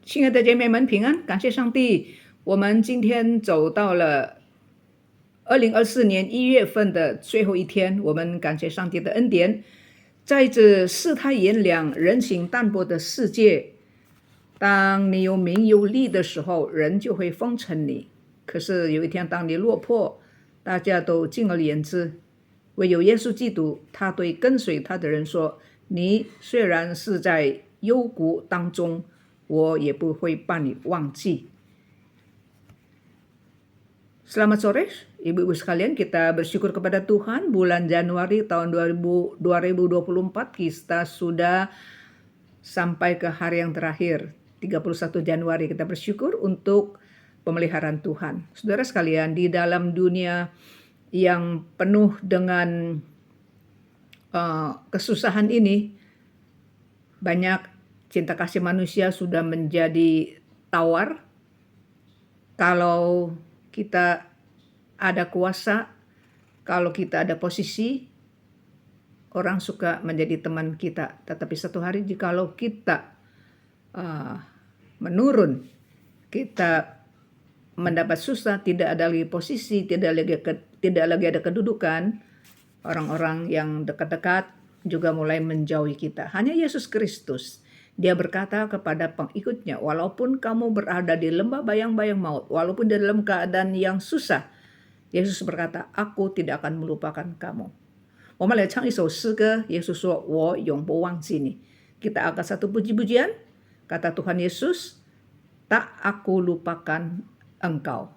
亲爱的姐妹们平安，感谢上帝，我们今天走到了2024年1月份的最后一天，我们感谢上帝的恩典。在这世态炎凉、人情淡薄的世界，当你有名有利的时候，人就会奉承你。可是有一天，当你落魄，大家都敬而远之。唯有耶稣基督，他对跟随他的人说：你虽然是在幽谷当中，我也不会把你忘记。Selamat sore, Ibu-ibu sekalian. Kita bersyukur kepada Tuhan, bulan Januari tahun 2024 kita sudah sampai ke hari yang terakhir, 31 Januari. Kita bersyukur untuk pemeliharaan Tuhan. Saudara sekalian, di dalam dunia yang penuh dengan kesusahan ini, banyak cinta kasih manusia sudah menjadi tawar. Kalau kita ada kuasa, kalau kita ada posisi, orang suka menjadi teman kita. Tetapi satu hari jikalau kita menurun, kita mendapat susah, tidak ada lagi posisi, tidak lagi ada kedudukan, orang-orang yang dekat-dekat juga mulai menjauhi kita. Hanya Yesus Kristus, dia berkata kepada pengikutnya, walaupun kamu berada di lembah bayang-bayang maut, walaupun di dalam keadaan yang susah, Yesus berkata, aku tidak akan melupakan kamu. 我们来唱一首诗歌，耶稣说，我永不忘记你。Kita angkat satu puji-pujian, kata Tuhan Yesus, tak aku lupakan engkau.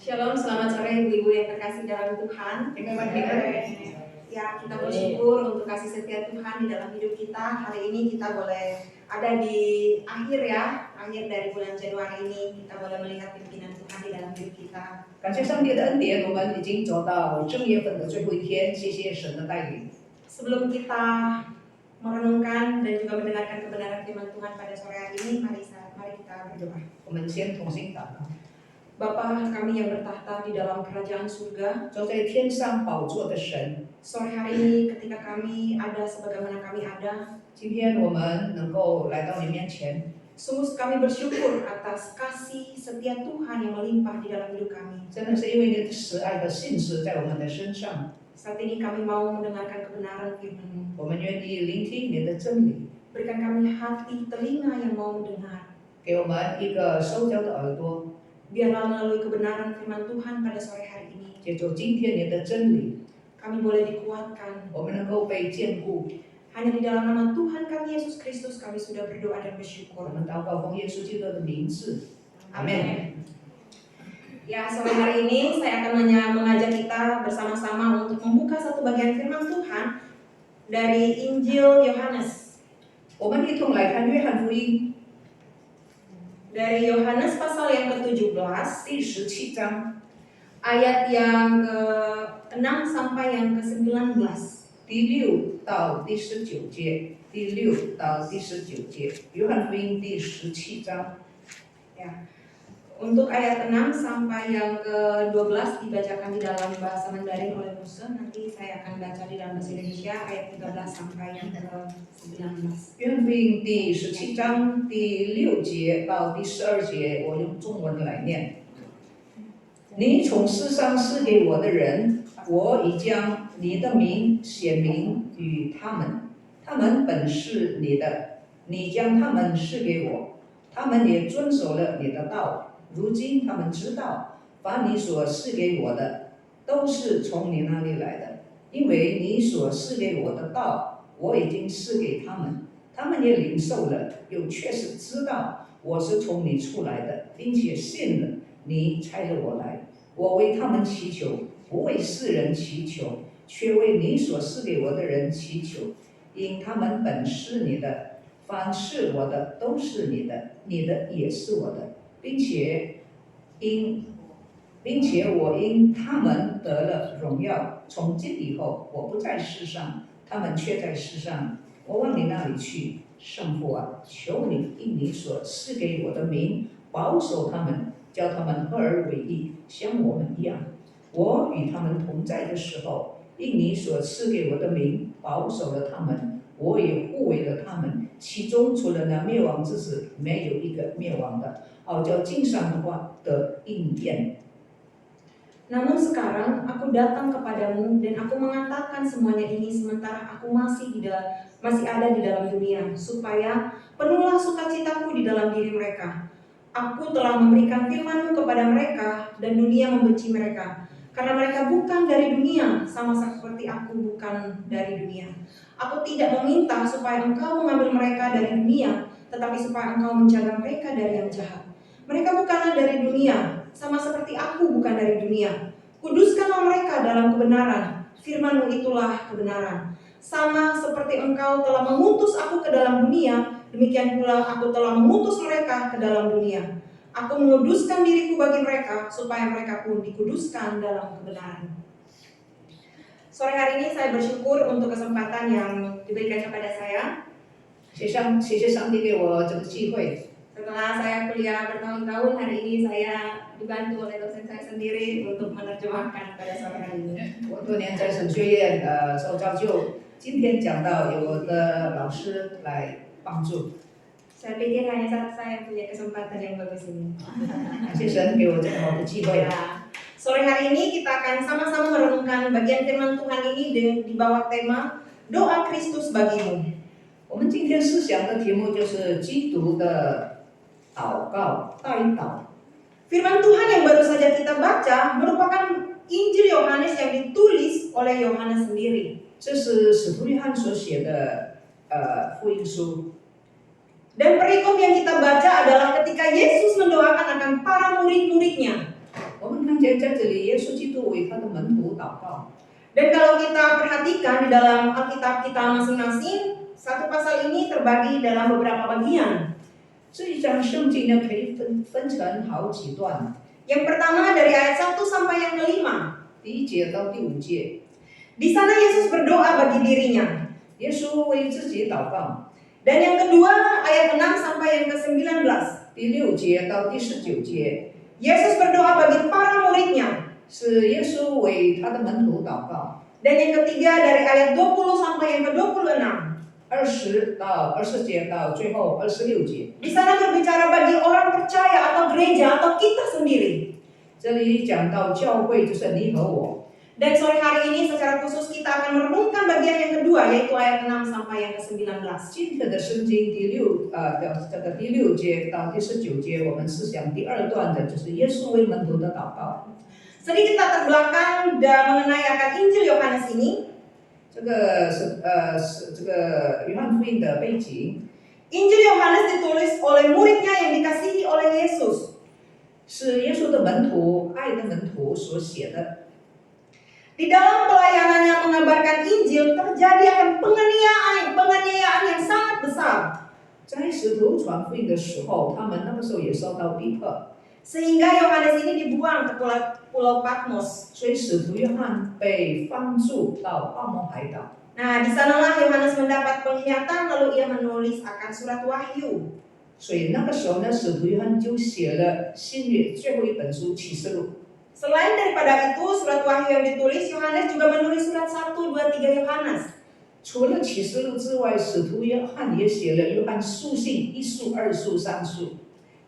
Shalom, selamat sore ibu-ibu yang terkasih dalam Tuhan. Ya, kita bersyukur untuk kasih setia Tuhan di dalam hidup kita. Hari ini kita boleh ada di akhir dari bulan Januari ini. Kita boleh melihat pimpinan Tuhan di dalam hidup kita. 感谢上帝的恩典，我们已经走到正月份的最后一天，谢谢神的带领。 Sebelum kita merenungkan dan juga mendengarkan kebenaran firman Tuhan pada sore hari ini, mari kita berdoa. 我们先同心祷告。 Bapa kami yang bertahta di dalam kerajaan surga, 坐在天上宝座的神， sore hari ini ketika kami ada sebagaimana kami ada, 今天我们能够来到你面前， sungguh kami bersyukur atas kasih setia Tuhan yang melimpah di dalam hidup kami. 真的是因为你的慈爱的信实在我们的身上， Saat ini kami mau mendengarkan kebenaran firman-Mu. 我们愿意聆听你的真理， Berikan kami hati, telinga yang mau mendengar. 给我们一个收交的耳朵， Biarlah melalui kebenaran firman Tuhan pada sore hari ini, 借助今天你的真理， kami boleh dikuatkan. 我们能够被坚固。 Hanya di dalam nama Tuhan kami Yesus Kristus kami sudah berdoa dan 我 bersyukur. 们祷告奉耶稣基督的名字，阿门。 Ya, sore hari ini saya akan mengajak kita bersama-sama untuk membuka satu bagian firman Tuhan dari Injil Yohanes. 我们一同来看约翰福音 Dari Yohanes pasal yang ke-17, 第17章 ayat yang ke-6 sampai yang ke-19. 第6到第19节，第6到第19节，约翰福音第17章。 Ya. Untuk ayat 6 sampai yang ke-12 dibacakan di dalam bahasa Mandarin oleh Musa. Nanti saya akan baca di dalam bahasa Indonesia ayat 13 sampai yang ke-19. 约翰福音第17章第6节到第12节，我用中文来念。你从世上赐给我的人，我已将你的名显明与他们，他们本是你的，你将他们赐给我，他们也遵守了你的道。如今他们知道，凡你所赐给我的，都是从你那里来的，因为你所赐给我的道，我已经赐给他们。他们也领受了，又确实知道我是从你出来的，并且信了你差了我来。我为他们祈求，不为世人祈求，却为你所赐给我的人祈求，因他们本是你的，凡是我的都是你的，你的也是我的，并且我因他们得了荣耀。从今以后，我不在世上，他们却在世上。我往你那里去，圣父啊，求你因你所赐给我的名，保守他们，叫他们合而为一，像我们一样。我与他们同在的时候，因你所赐给我的名，保守了他们，我也护卫了他们。其中除了那灭亡之子，没有一个灭亡的，好叫经上的话得应验。 Namun sekarang aku datang kepadamu dan aku mengatakan semuanya ini sementara aku masih ada di dalam dunia, supaya penuhlah sukacitaku di dalam diri mereka. Aku telah memberikan firman-Mu kepada mereka dan dunia membenci mereka, karena mereka bukan dari dunia, sama seperti aku bukan dari dunia. Aku tidak meminta supaya Engkau mengambil mereka dari dunia, tetapi supaya Engkau menjaga mereka dari yang jahat. Mereka bukanlah dari dunia, sama seperti aku bukan dari dunia. Kuduskanlah mereka dalam kebenaran, firman-Mu itulah kebenaran. Sama seperti Engkau telah mengutus aku ke dalam dunia, demikian pula aku telah mengutus mereka ke dalam dunia. Aku menguduskan diriku bagi mereka, supaya mereka pun dikuduskan dalam kebenaran. Sore hari ini saya bersyukur untuk kesempatan yang diberikan kepada saya. 谢谢上帝给我这个机会。 Setelah saya kuliah bertahun-tahun, hari ini saya dibantu oleh dosen saya sendiri untuk menerjemahkan pada sore hari ini. 我多年在神学院受造就，今天讲到有我的老师来帮助， Saya pikir hanya saya punya kesempatan yang bagus ini. 感谢神给我这么好的机会。 Ya. Sore hari ini kita akan sama-sama merenungkan bagian firman Tuhan ini di bawah tema Doa Kristus bagimu. 我们今天思想的题目就是基督的祷告代祷。 Firman Tuhan yang baru saja kita baca merupakan Injil Yohanes yang ditulis oleh Yohanes sendiri. 这是使徒约翰所写的福音书。 Dan perikop yang kita baca adalah ketika Yesus mendoakan akan para murid-muridnya. 我们看见在这里，耶稣基督为他的门徒祷告。 Dan kalau kita perhatikan di dalam Alkitab kita masing-masing, satu pasal ini terbagi dalam beberapa bagian. 这一章圣经呢，可以分成好几段， Yang pertama dari ayat 1 sampai yang ke-5. 第1节到第5节。 Di sana Yesus berdoa bagi dirinya, 耶稣为自己祷告。 Dan yang kedua, ayat 6 sampai yang ke-19. 第6节到第19节 Yesus berdoa bagi para muridnya. 是耶稣为他的门徒祷告。 Dan yang ketiga dari ayat 20 sampai yang ke-26. 20到20节到最后26节， Di sana berbicara bagi orang percaya atau gereja atau kita sendiri. 这里讲到教会就是你和我。 Dan sore hari ini secara khusus kita akan merenungkan bagian yang kedua, yaitu ayat 6 sampai yang ke-19. 今天的圣经这个第6节到第19节，我们思想第2段的就是耶稣为门徒的祷告。 Sedikit latar belakang dan mengenai akan Injil Yohanes ini. 这个是这个约翰福音的背景， Injil Yohanes ditulis oleh muridnya yang dikasihi oleh Yesus. 是耶稣的门徒爱的门徒所写的。 Di dalam pelayanannya mengabarkan Injil terjadi akan penganiayaan yang sangat besar. 在使徒传福音的时候，他们那个时候也受到逼迫， Sehingga Yohanes ini dibuang ke Pulau Patmos. 所以使徒约翰被放逐到巴摩海岛。 Nah, di sanalah Yohanes mendapat penglihatan lalu ia menulis akan surat Wahyu. 所以那个时候呢，使徒约翰就写了新约最后一本书启示录。 Selain daripada itu, surat Wahyu yang ditulis, Yohanes juga menulis surat 1, 2, 3 Yohanes. 除了启示录之外，使徒约翰也写了约翰书信1书、2书、3书。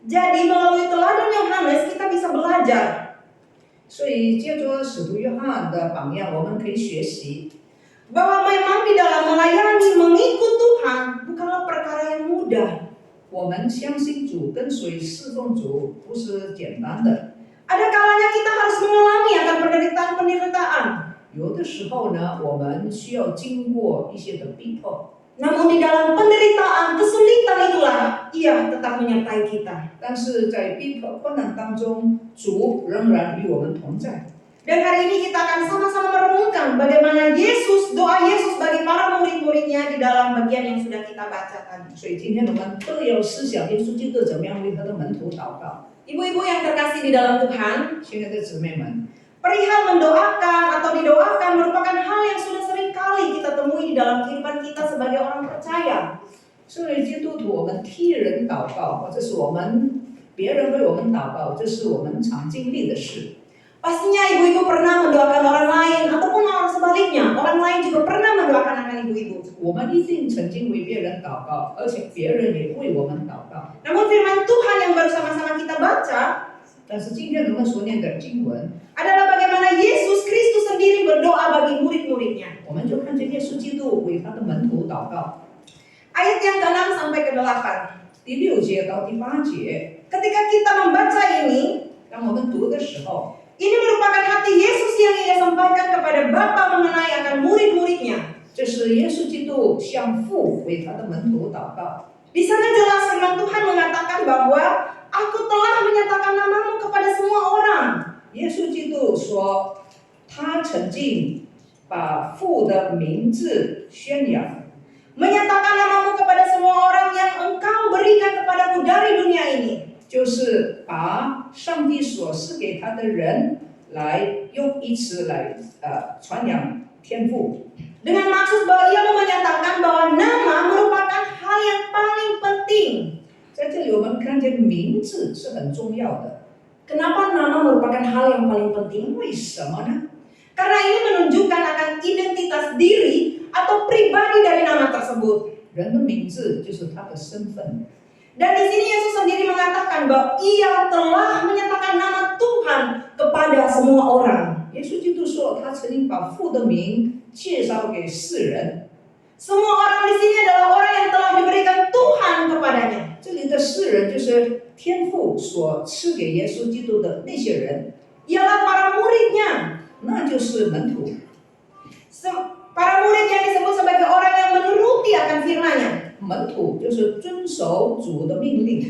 Jadi melalui teladan Yohanes kita bisa belajar 所以借着使徒约翰的榜样，我们可以学习， bahwa memang di dalam melayani mengikut Tuhan bukanlah perkara yang mudah. 我们相信主、跟随侍奉主不是简单的。 Ada kalanya kita harus mengalami akan penderitaan-penderitaan. 有的时候呢，我们需要经过一些的逼迫， Namun di dalam penderitaan, kesulitan itulah ia tetap menyertai kita. 但是在逼迫困难当中，主仍然与我们同在。 Dan hari ini kita akan sama-sama merenungkan bagaimana doa Yesus bagi para murid-muridnya di dalam bagian yang sudah kita baca tadi. 所以今天我们都要思想耶稣基督怎么样为他的门徒祷告。 Ibu-ibu yang terkasih di dalam Tuhan, 亲爱的姊妹们， perihal mendoakan atau didoakan merupakan hal yang sudah sering kali kita temui di dalam kehidupan kita sebagai orang percaya. 作为基督徒，我们替人祷告，或者是别人为我们祷告，这是我们常经历的事。 Pastinya ibu-ibu pernah mendoakan orang lain ataupun orang sebaliknya, orang lain juga pernah mendoakan akan ibu-ibu. 我们一定曾经为别人祷告，而且别人也为我们祷告。 Namun firman Tuhan yang baru sama-sama kita baca 但是今天我们所念的经文， adalah bagaimana Yesus Kristus sendiri berdoa bagi murid-muridnya. 我们就看见耶稣基督为他的门徒祷告。 Ayat yang ke-6 sampai ke-8. 第6节到第8节， Ketika kita membaca ini, 当我们读的时候， ini merupakan hati Yesus yang ia sampaikan kepada Bapa mengenai akan murid-muridnya. 这是耶稣基督向父为他的门徒祷告。 Di sana jelas firman Tuhan mengatakan bahwa Aku telah menyatakan namamu kepada semua orang. 耶稣基督说，他曾经把父的名字宣扬， Menyatakan namamu kepada semua orang yang engkau berikan kepadaku dari dunia ini. 就是把上帝所赐给他的人来用一词来传扬天赋。 Dengan maksud bahwa ia mau menyatakan bahwa nama merupakan hal yang paling penting. 在这里我们看见名字是很重要的。 Kenapa nama merupakan hal yang paling penting? 为什么呢？ Karena ini menunjukkan akan identitas diri atau pribadi dari nama tersebut. 人的名字就是他的身份。 Dan di sini Yesus sendiri mengatakan bahwa ia telah menyatakan nama Tuhan kepada semua orang. 耶稣基督说，他曾经把父的名介绍给世人。 Semua orang di sini adalah orang yang telah diberikan Tuhan kepadanya. 这里的世人就是天父所赐给耶稣基督的那些人， Ialah para muridnya. 那就是门徒。 Para murid yang disebut sebagai orang yang menuruti akan firman-Nya. 门徒就是遵守主的命令。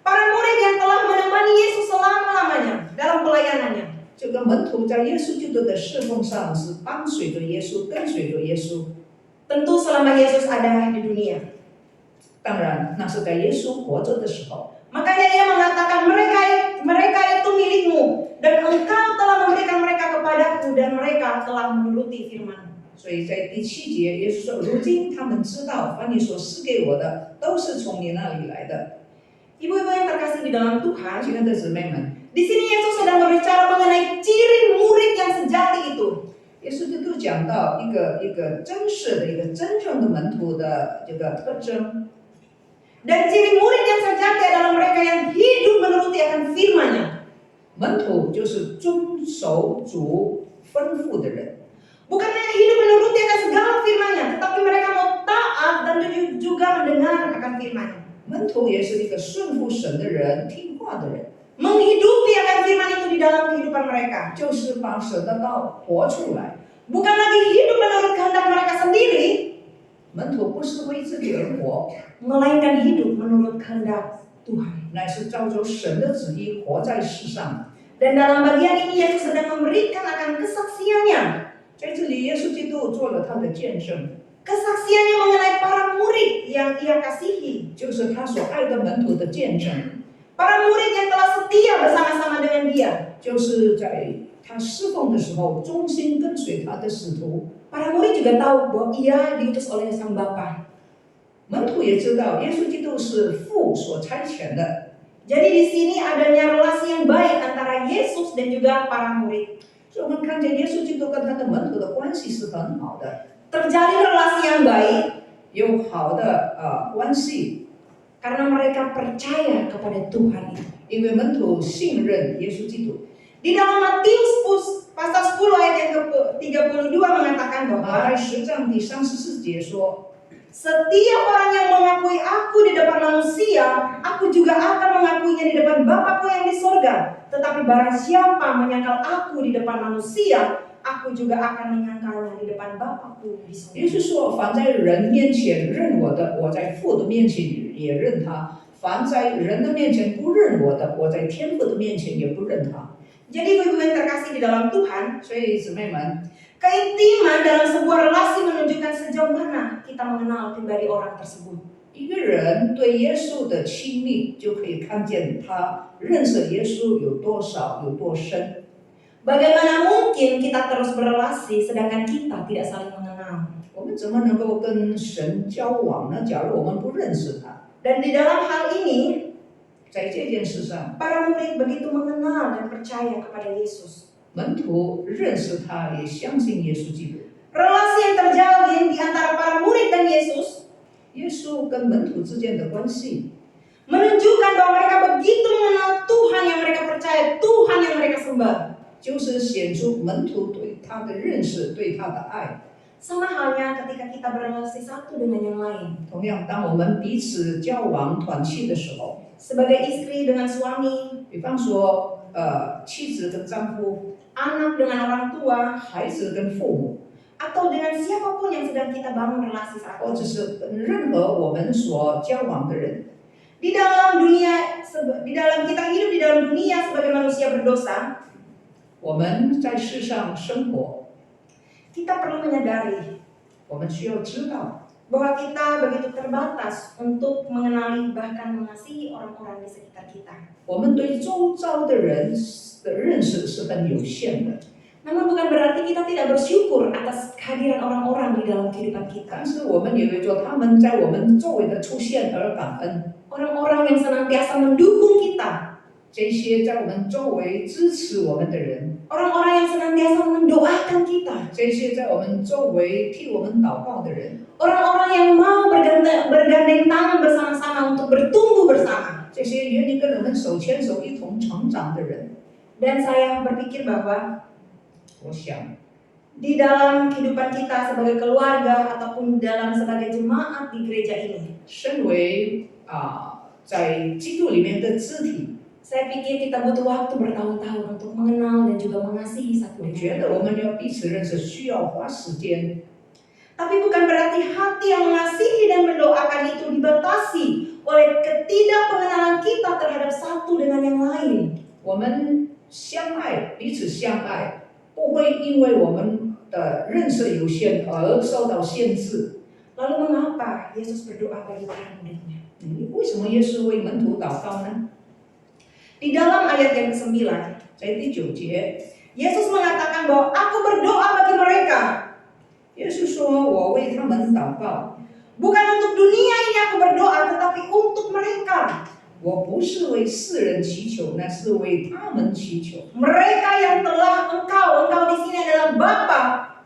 Para murid yang telah menemani Yesus selama-lamanya dalam pelayanannya. 这个门徒在耶稣基督的侍奉上是伴随着耶稣，跟随着耶稣。 Tentu selama Yesus ada di dunia. 当然，那是在耶稣活着的时候。 Makanya ia mengatakan mereka itu milikmu dan engkau telah memberikan mereka kepadaku dan mereka telah menuruti firman. 所以在第7节，耶稣说：“如今他们知道，凡你所赐给我的，都是从你那里来的。” Ibu-ibu yang terkasih di dalam Tuhan, 亲爱的姊妹们， di sini Yesus sedang berbicara mengenai ciri murid yang sejati itu. 耶稣基督讲到一个真实的、一个真正的门徒的这个特征。 Dan ciri murid yang sejati adalah mereka yang hidup menuruti akan firman-Nya. 门徒就是遵守主吩咐的人， Bukan hanya hidup menuruti akan segala firman-Nya, tetapi mereka mau taat dan juga mendengar akan firman-Nya. 门徒也是一个顺服神的人、听话的人， Menghidupi akan firman itu di dalam kehidupan mereka. 就是把神的道活出来。 Bukan lagi hidup menurut kehendak mereka sendiri, 门徒不是为自己而活， melainkan hidup menurut kehendak Tuhan. 乃是照着神的旨意活在世上。 Dan dalam bagian ini Yesus sedang memberikan akan kesaksiannya. 在这里，耶稣基督做了他的见证， Kesaksiannya mengenai para murid yang Ia kasihi. 就是他所爱的门徒的见证， Para murid yang telah setia bersama-sama dengan Dia. 就是在他侍奉的时候，忠心跟随他的使徒。 Para murid juga tahu bahwa Ia diutus oleh Sang Bapa. 门徒也知道，耶稣基督是父所差遣的。 Jadi di sini adanya relasi yang baik antara Yesus dan juga para murid. 所以我们看见耶稣基督跟他的门徒的关系是很好的， Terjalin relasi yang baik 有好的关系， karena mereka percaya kepada Tuhan itu. 因为门徒信任耶稣基督。 Di dalam Matius pasal 10 ayat yang ke-32 mengatakan 马 bahwa 太10章第34节说， setiap orang yang mengakui aku di depan manusia, aku juga akan mengakuinya di depan Bapa-Ku yang di sorga. Tetapi barang siapa menyangkal aku di depan manusia, aku juga akan menyangkalnya di depan Bapa-Ku di 也 sorga. 就是说，凡在人面前认我的，我在父的面前也认他；凡在人的面前不认我的，我在天父的面前也不认他。 Jadi ibu-ibu yang terkasih di dalam Tuhan, 所以姊妹们， keintiman dalam sebuah relasi menunjukkan sejauh mana kita mengenal pribadi orang tersebut. 一个人对耶稣的亲密，就可以看见他认识耶稣有多少、有多深。 Bagaimana mungkin kita terus berelasi sedangkan kita tidak saling mengenal? 我们怎么能够跟神交往呢？假如我们不认识他， Dan di dalam hal ini, 在这件事上， para murid begitu mengenal dan percaya kepada Yesus. 门徒认识他，也相信耶稣基督。 Relasi yang terjalin di antara para murid dan Yesus 耶稣跟门徒之间的关系， menunjukkan bahwa mereka begitu mengenal Tuhan yang mereka percaya, Tuhan yang mereka sembah. 就是显出门徒对他的认识，对他的爱。 Sama halnya ketika kita berrelasi satu dengan yang lain. 同样，当我们彼此交往团契的时候， Sebagai istri dengan suami, 比方说，妻子跟丈夫， anak dengan orang tua, 孩子跟父母， atau dengan siapapun yang sedang kita bangun relasi saat 或 ini. 者是跟任何我们所交往的人， Di dalam dunia, di dalam kita hidup di dalam dunia sebagai manusia berdosa, 我们在世上生活， kita perlu menyadari 我们需要知道， bahwa kita begitu terbatas untuk mengenali bahkan mengasihi orang-orang di sekitar kita. 我们对周遭的人的认识是很有限的。 Namun bukan berarti kita tidak bersyukur atas kehadiran orang-orang di dalam kehidupan kita. 但是我们也会说，他们在我们周围的出现而感恩。 Orang-orang yang senantiasa mendukung kita. 这些在我们周围支持我们的人， Orang-orang yang senantiasa mendoakan kita. 这些在我们周围替我们祷告的人， Orang-orang yang mau bergandeng tangan bersama-sama untuk bertumbuh bersama. 这些愿意跟我们手牵手一同成长的人， Dan saya berpikir bahwa 我想， di dalam kehidupan kita sebagai keluarga ataupun dalam sebagai jemaat di gereja ini, 身为在基督里面的肢体， saya pikir kita butuh waktu bertahun-tahun untuk mengenal dan juga mengasihi satu 我 dengan 觉 yang 得我 lain. 们要彼此认识，需要花时间。 Tapi bukan berarti hati yang mengasihi dan mendoakan itu dibatasi oleh ketidakpengenalan kita terhadap satu dengan yang lain. 我们相爱，彼此相爱，不会因为我们的认识有限而受到限制。 Lalu mengapa Yesus berdoa bagi para muridnya? 为什么耶稣为门徒祷告呢？ Di dalam ayat yang ke-9, 在第9节， Yesus mengatakan bahwa aku berdoa bagi mereka. 耶稣说：“我为他们祷告， Bukan untuk dunia ini aku berdoa, tetapi untuk mereka. 我不是为世人祈求，那是为他们祈求。 Mereka yang telah engkau di sini adalah Bapa,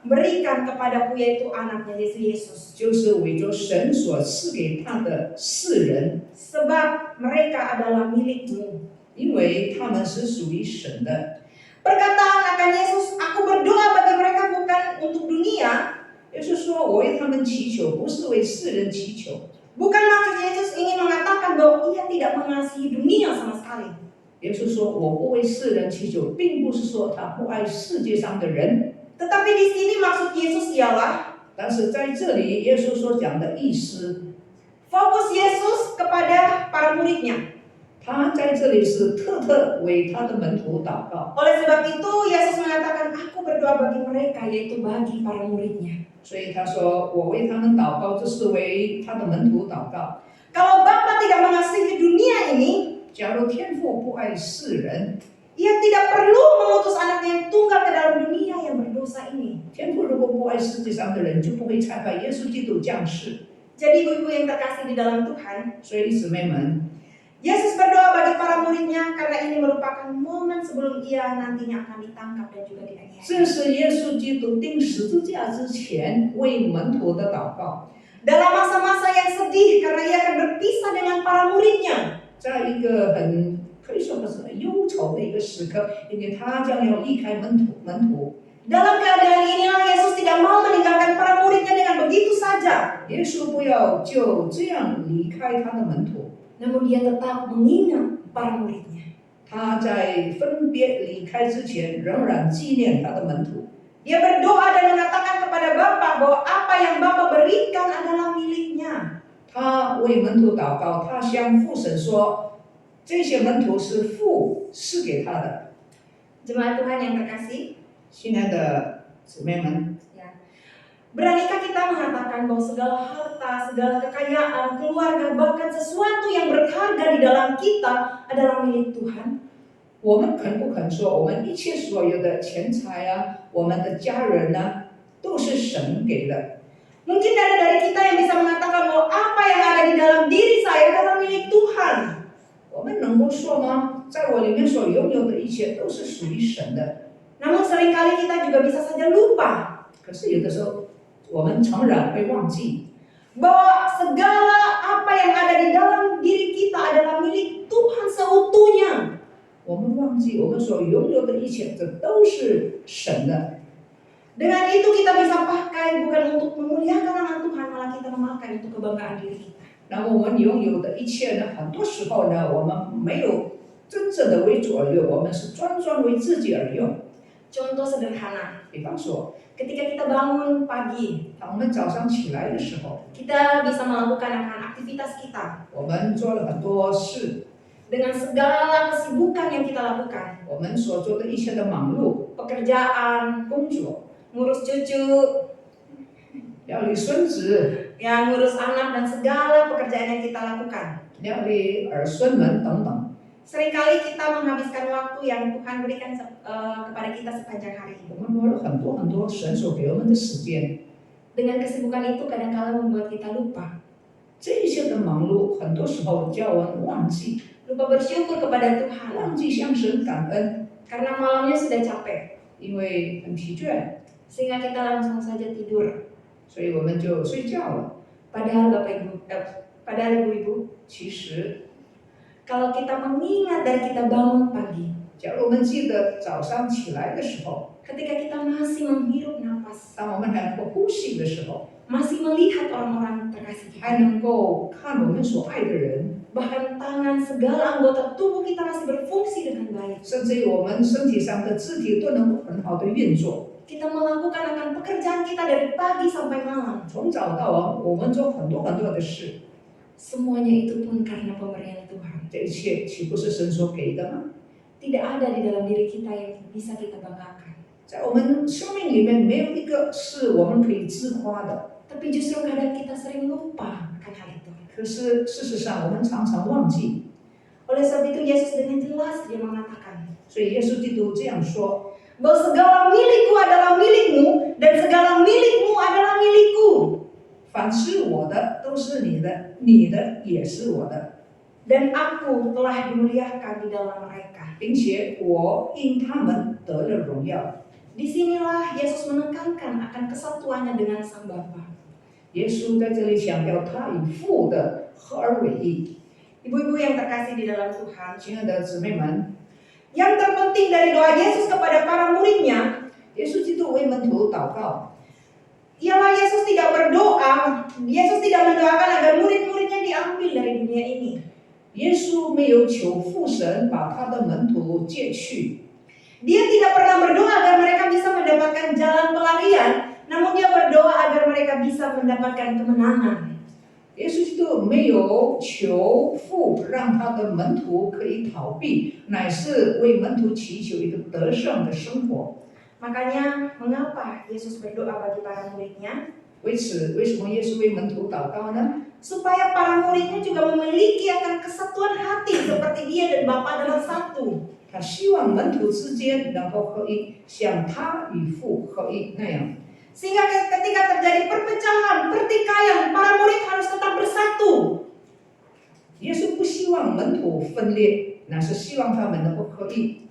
berikan kepadaku, yaitu anaknya Yesus. 就是为着神所赐给他的世人， Sebab mereka adalah milikmu. 因为他们是属于神的。” Perkataan akan Yesus, aku berdoa bagi mereka bukan untuk dunia. 耶稣说：“我为他们祈求，不是为世人祈求。” Bukan maksud Yesus ingin mengatakan bahwa ia tidak mengasihi dunia sama sekali. 耶稣说：“我不为世人祈求，并不是说他不爱世界上的人。 Tetapi di sini maksud Yesus ialah 但是在这里，耶稣所讲的意思， fokus Yesus kepada para muridnya. 他在这里是特为他的门徒祷告。 Oleh sebab itu Yesus mengatakan, aku berdoa bagi mereka, yaitu bagi para muridnya. 所以他说：“我为他们祷告，这是为他的门徒祷告。 Kalau Bapa tidak mengasihi dunia ini, 假如天父不爱世人， ia tidak perlu mengutus anaknya yang tunggal ke dalam dunia yang berdosa ini. 天父如果不爱世界上的人，就不会差派耶稣基督降世。 Jadi ibu-ibu yang terkasih di dalam Tuhan, 所以姊妹们， Yesus berdoa bagi para muridnya karena ini merupakan momen sebelum ia nantinya akan ditangkap dan juga dianiaya. 这是耶稣基督钉十字架之前为门徒的祷告。 Dalam masa-masa yang sedih karena ia akan berpisah dengan para muridnya. 在一个可以说是很忧愁的一个时刻，因为他将要离开门徒。 Dalam keadaan inilah Yesus tidak mau meninggalkan para muridnya dengan begitu saja. 耶稣不要就这样离开他的门徒， Namun dia tetap mengingat para muridnya. 他在分别离开之前，仍然纪念他的门徒。 Dia berdoa dan mengatakan kepada Bapa bahwa apa yang Bapa berikan adalah miliknya. 他为门徒祷告，他向父神说，这些门徒是父赐给他的。 Jemaat Tuhan yang terkasih, 亲爱的姊妹们， beranikah kita mengatakan bahwa segala harta, segala kekayaan, keluarga, bahkan sesuatu yang berharga di dalam kita adalah milik Tuhan? 我们肯不肯说，我们一切所有的钱财啊，我们的家人啊，都是神给的？ Mungkin ada dari kita yang bisa mengatakan bahwa apa yang ada di dalam diri saya adalah milik Tuhan. 我们能够说吗？在我里面所拥有的一切都是属于神的。 Namun seringkali kita juga bisa saja lupa 可是有的时候，我们诚然会忘记， bahwa segala apa yang ada di dalam diri kita adalah milik Tuhan seutuhnya. 我们忘记我们所拥有的一切，这都是神的。 Dengan itu kita bisa pakai bukan untuk memuliakan nama Tuhan, malah kita memakai untuk kebanggaan diri kita. 那么我们拥有的一切呢，很多时候呢，我们没有真正的为主而用，我们是专为自己而用。 Contoh sederhana, 比方说， ketika kita bangun pagi, 当我们早上起来的时候， kita bisa melakukan aktivitas kita 我们做了很多事， dengan segala kesibukan yang kita lakukan. 我们所做的一切的忙碌、 Pekerjaan, 工作， ngurus cucu, 料理孙子、 ya ngurus anak dan segala pekerjaan yang kita lakukan. 料理儿孙们等等。 Seringkali kita menghabiskan waktu yang Tuhan berikan kepada kita sepanjang hari. 我们花了很多神所给我们的时间， Dengan kesibukan itu kadang-kala membuat kita lupa. 这一些的忙碌，很多时候叫我们忘记， Lupa bersyukur kepada Tuhan. 忘记向神感恩， Karena malamnya sudah capek. 因为很疲倦， Sehingga kita langsung saja tidur. 所以我们就睡觉了。 Padahal padahal ibu-ibu, 其实， kalau kita mengingat dari kita bangun pagi, 假如我们记得早上起来的时候， ketika kita masih menghirup nafas, 当我们还能够呼吸的时候， masih melihat orang-orang terkasih 还 kita, 能够看我们所爱的人， bahkan tangan segala anggota tubuh kita masih berfungsi dengan baik. 甚至于我们身体上的肢体都能够很好的运作。 Kita melakukan akan pekerjaan kita dari pagi sampai malam. 从早到晚，我们做很多的事， Semuanya itu pun karena pemberian Tuhan. 这一切岂不是神所给的吗？ Tidak ada di dalam diri kita yang bisa kita banggakan. 在我们生命里面，没有一个是我们可以自夸的。 Tapi justru kadang kita sering lupa akan hal itu. 可是事实上，我们常常忘记。 Oleh sebab itu Yesus dengan jelas dia mengatakan, 所以耶稣基督这样说： bahwa segala milikku adalah milikmu dan segala milikmu adalah milikku. 凡是我的都是你的，你的也是我的， Dan aku telah dimuliakan di dalam mereka. 并且我因他们得了荣耀。 Disinilah Yesus menekankan akan kesatuannya dengan Sang Bapa. 耶稣在这里强调他与父的合而为一。 Ibu-ibu yang terkasih di dalam Tuhan, 亲爱的姊妹们， yang terpenting dari doa Yesus kepada para muridnya 耶稣基督为门徒祷告， ialah Yesus tidak berdoa, Yesus tidak mendoakan agar murid-muridnya diambil dari dunia ini. 耶稣没有求父神把他的门徒借去， Dia tidak pernah berdoa agar mereka bisa mendapatkan jalan pelarian, namun dia berdoa agar mereka bisa mendapatkan kemenangan. 耶稣基督没有求父让他的门徒可以逃避，乃是为门徒祈求一个得胜的生活。 Makanya mengapa Yesus berdoa bagi para muridnya? 为此，为什么耶稣为门徒祷告呢？ Supaya para muridnya juga memiliki akan kesatuan hati seperti dia dan Bapa adalah satu. 他希望门徒之间能够合一，像他与父合一那样。 Sehingga ketika terjadi perpecahan, pertikaian, para murid harus tetap bersatu. 耶稣不希望门徒分裂，乃是希望他们能够合一。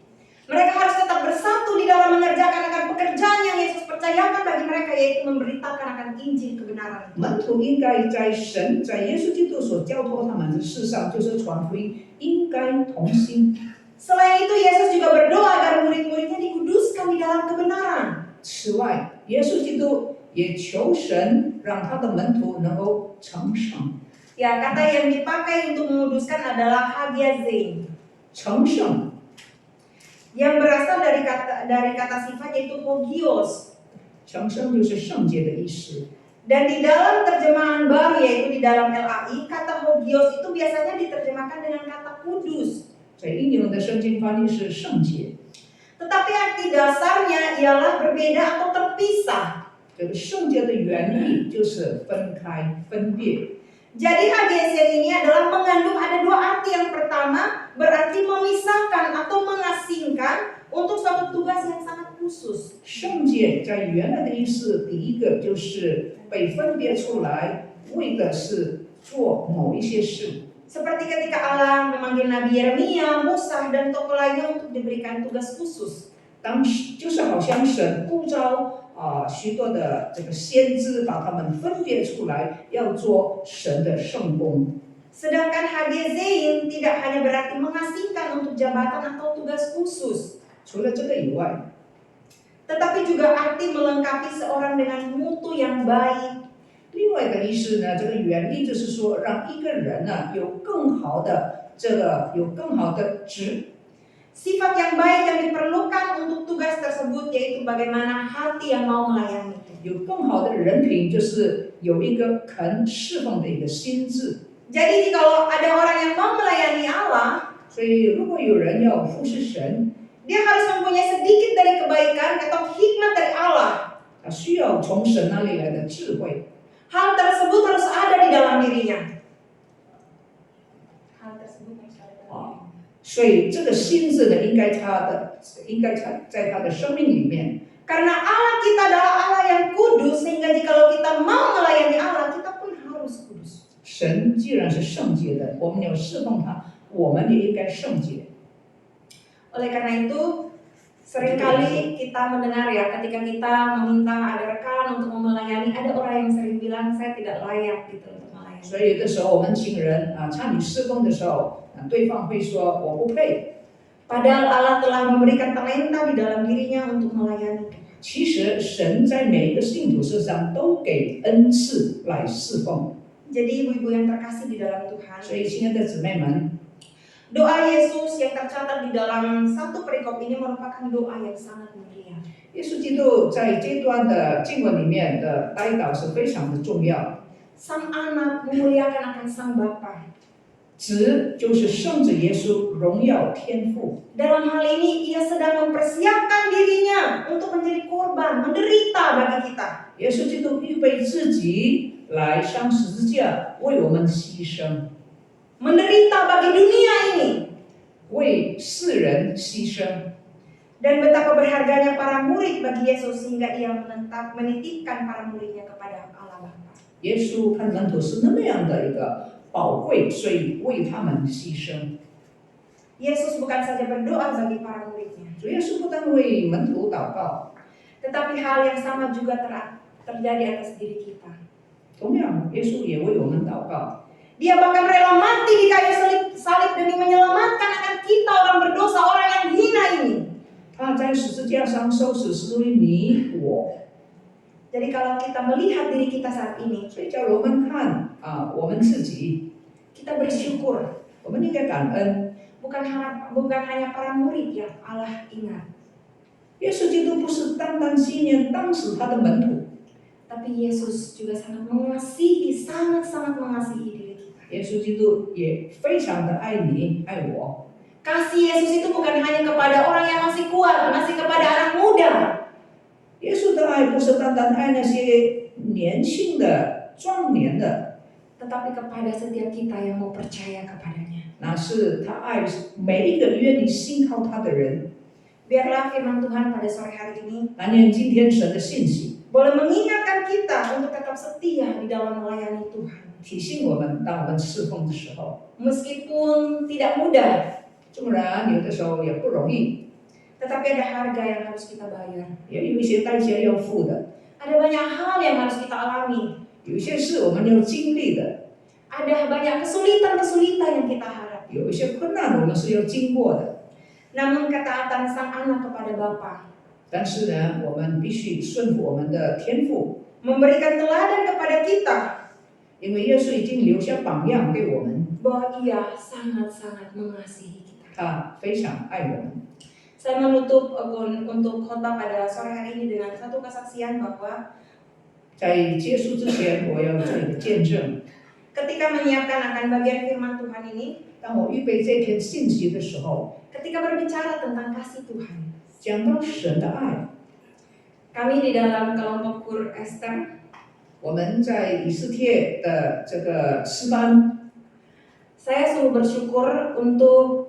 Mereka harus tetap bersatu di dalam mengerjakan akan pekerjaan yang Yesus percayakan bagi mereka, yaitu memberitakan akan Injil kebenaran. 门徒应该在神在耶稣基督所交托他们的事上，就是传福音，应该同心。 Selain itu, Yesus juga berdoa agar murid-muridnya dikuduskan di dalam kebenaran. 此外，耶稣基督也求神让他的门徒能够成圣。 Ya, kata yang dipakai untuk menguduskan adalah hagiazein, 成圣 yang berasal dari kata sifat yaitu hogios. 成圣就是圣洁的意思。 Dan di dalam terjemahan baru yaitu di dalam LAI, kata hogios itu biasanya diterjemahkan dengan kata kudus. 在英文的圣经翻译是圣洁， Tetapi arti dasarnya ialah berbeda atau terpisah. 这个圣洁的原意就是分开、分别。 Jadi hagiazein ini adalah mengandung ada dua arti. Yang pertama berarti memisahkan atau mengasingkan untuk suatu tugas yang sangat khusus. 圣洁在原来的意思，第一个就是被分别出来，为的是做某一些事。 Seperti ketika Allah memanggil Nabi Yeremia, Musa, dan tokoh lainnya untuk diberikan tugas khusus. 当时就是好像神呼召许多的这个先知，把他们分别出来，要做神的圣工。 Sedangkan hagiazein tidak hanya berarti mengasingkan untuk jabatan atau tugas khusus, 除了这个以外， tetapi juga arti melengkapi seorang dengan mutu yang baik. 另外的意思呢，这个原意就是说，让一个人呢有更好的Sifat yang baik yang diperlukan untuk tugas tersebut yaitu bagaimana hati yang mau melayani. 有更好的人品，就是有一个肯侍奉的一个心智。 Jadi kalau ada orang yang mau melayani Allah, 所以，如果有人要服侍神， dia harus mempunyai sedikit dari kebaikan atau hikmat dari Allah. 他需要从神那里来的智慧。 Hal tersebut harus ada di dalam dirinya. Hal tersebut harus ada di dalam dirinya. 所以，这个心智呢，应该在他的生命里面。 Karena Allah kita adalah Allah yang kudus, sehingga jikalau kita mau melayani Allah, kita pun harus kudus. 神既然是圣洁的，我们要侍奉他，我们也应该圣洁。 Oleh karena itu, seringkali kita mendengar ya, ketika kita meminta ada rekan untuk melayani, ada orang yang sering bilang saya tidak layak gitu untuk melayani. 所以有的时候我们请人参与侍奉的时候，对方会说我不配。 Padahal Allah telah memberikan talenta di dalam dirinya untuk melayani. 其实神在每一个信徒身上都给恩赐来侍奉。 Jadi ibu-ibu yang terkasih di dalam Tuhan, 所以，亲爱的姊妹们， doa Yesus yang tercatat di dalam satu perikop ini merupakan doa yang sangat mulia. 耶稣基督在这段的经文里面的带导是非常的重要。 Sang anak memuliakan akan sang Bapa. 子就是圣子耶稣，荣耀天父。 Dalam hal ini ia sedang mempersiapkan dirinya untuk menjadi korban, menderita bagi kita. 耶稣基督预备自己来上十字架，为我们牺牲， Menderita bagi dunia ini. 为世人牺牲。Dan betapa berharganya para murid bagi Yesus sehingga ia menitipkan para muridnya kepada Allah Bapa. 耶稣看门徒是那么样的一个宝贵，所以为他们牺牲。 Yesus bukan saja berdoa bagi para muridnya, 主耶稣不但为门徒祷告， tetapi hal yang sama juga terjadi atas diri kita. 同样耶稣也为我们祷告。 Dia bahkan rela mati di kayu salib demi menyelamatkan akan kita orang berdosa, orang yang hina ini. 他在十字架上受死是为你我， Jadi kalau kita melihat diri kita saat ini, 所以叫我们看我们自己， kita bersyukur. 我们应该感恩。 Bukan hanya para murid yang Allah ingat, 耶稣基督不是单单纪念当时他的门徒， tapi Yesus juga sangat-sangat mengasihi diri kita. 耶稣基督也非常的爱你爱我。 Kasih Yesus itu bukan hanya kepada orang yang masih kuat, masih kepada anak muda, 耶稣的爱不是单单爱那些年轻的、壮年的， tetapi kepada setiap kita yang mau percaya kepadanya. 那是他爱每一个愿意信靠他的人。 Biarlah firman Tuhan pada sore hari ini 但愿今天神的信息 boleh mengingatkan kita untuk tetap setia di dalam melayani Tuhan. 提醒我们，当我们侍奉的时候， Meskipun tidak mudah, 纵然有的时候也不容易， tetapi ada harga yang harus kita bayar. 也有一些代价要付的， Ada banyak hal yang harus kita alami. 有一些是我们要经历的， Ada banyak kesulitan yang kita hadapi. 有一些困难我们是要经过的。 Namun ketaatan sang anak kepada Bapa, 但是呢，我们必须顺服我们的天父， memberikan teladan kepada kita 因为耶稣已经留下榜样给我们， bahwa ia sangat-sangat mengasihi kita. 他非常爱我们。 Saya menutup untuk khotbah pada sore hari ini dengan satu kesaksian bahwa 在结束之前，我要做一个见证。 ketika menyiapkan akan bagian firman Tuhan ini, 当我预备这篇信息的时候， ketika berbicara tentang kasih Tuhan, 讲到神的爱， kami di dalam kelompok Kur Esther, 我们在以斯帖的这个诗班， saya sungguh bersyukur untuk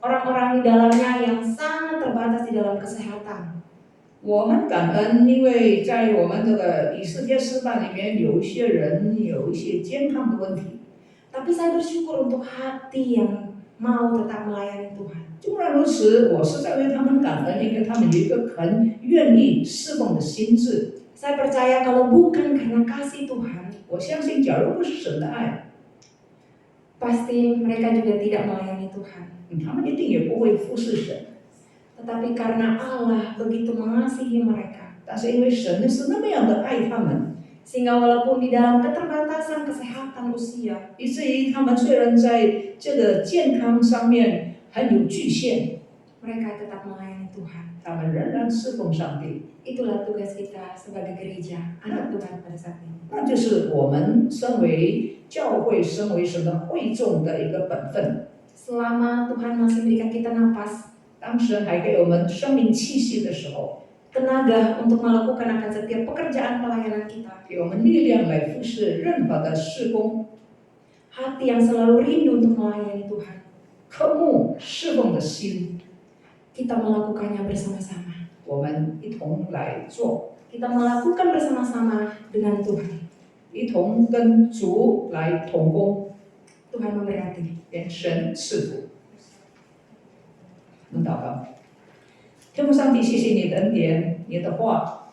orang-orang di dalamnya yang sangat terbatas di dalam kesehatan. 我很感恩，因为在我们这个以斯帖诗班里面，有一些人有一些健康的问题。 Tapi saya bersyukur untuk hati yang mau tetap melayani Tuhan. 纵然如此，我是在为他们感恩，因为他们有一个很愿意侍奉的心智。 Saya percaya kalau bukan karena kasih Tuhan, 我相信，假如不是神的爱， pasti mereka juga tidak melayani Tuhan. 他们一定也不会服侍神。 Tetapi karena Allah begitu mengasihi mereka, 但是因为神是那么样的爱他们， sehingga walaupun di dalam keterbatasan kesehatan usia, 以至于他们虽然在这个健康上面很有局限， mereka tetap melayani Tuhan. 他们仍然侍奉上帝。 Itulah tugas kita sebagai gereja, anak Tuhan pada saat ini. 那就是我们身为教会、身为神的会众的一个本分。 Selama Tuhan masih berikan kita napas, 当神还给我们生命气息的时候， tenaga untuk melakukan akan setiap pekerjaan pelayanan kita, 给我们力量来服侍任何的事工， hati yang selalu rindu untuk melayani Tuhan, 渴慕侍奉的心， kita melakukannya bersama-sama. 我们一同来做， Kita melakukan bersama-sama dengan Tuhan. 一同跟主来同工， Tuhan memberkati. 愿神赐福。我们祷告，天父上帝，谢谢你的恩典，你的话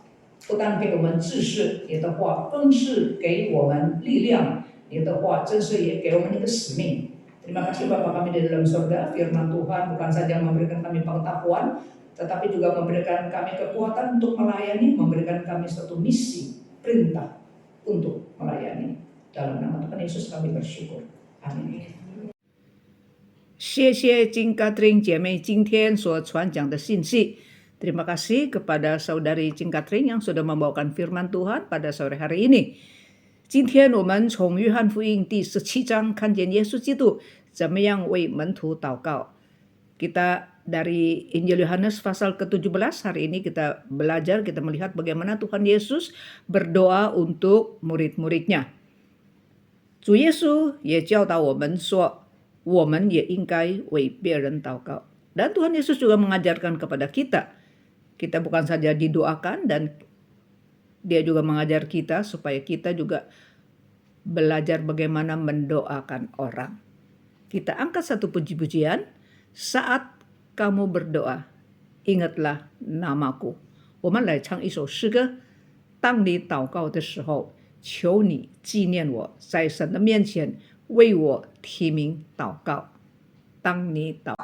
不但给我们知识，你的话更是给我们力量，你的话真是也给我们一个使命。Terima kasih Bapa kami di dalam surga, firman Tuhan bukan saja memberikan kami pengetahuan, tetapi juga memberikan kami kekuatan untuk melayani, memberikan kami satu misi, perintah untuk melayani. Dalam nama Tuhan Yesus kami bersyukur. Amin. 谢谢金卡特琳姐妹今天所传讲的信息。Terima kasih kepada saudari金卡特琳 yang sudah membawakan firman Tuhan pada sore hari ini. 今天我们从约翰福音第17章看见耶稣基督怎么样为门徒祷告。Kita dari Injil Yohanes pasal ke-17 hari ini kita belajar, kita melihat bagaimana Tuhan Yesus berdoa untuk murid-muridnya. 主耶稣也教导我们说，我们也应该为别人祷告。Dan Tuhan Yesus juga mengajarkan kepada kita. Kita bukan saja didoakan, dan dia juga mengajar kita supaya kita juga belajar bagaimana mendoakan orang. Kita angkat satu puji-pujian. Saat kamu berdoa, ingatlah namaku. 我们来唱一首诗歌。当你祷告的时候，求你纪念我，在神的面前为我提名祷告。当你祷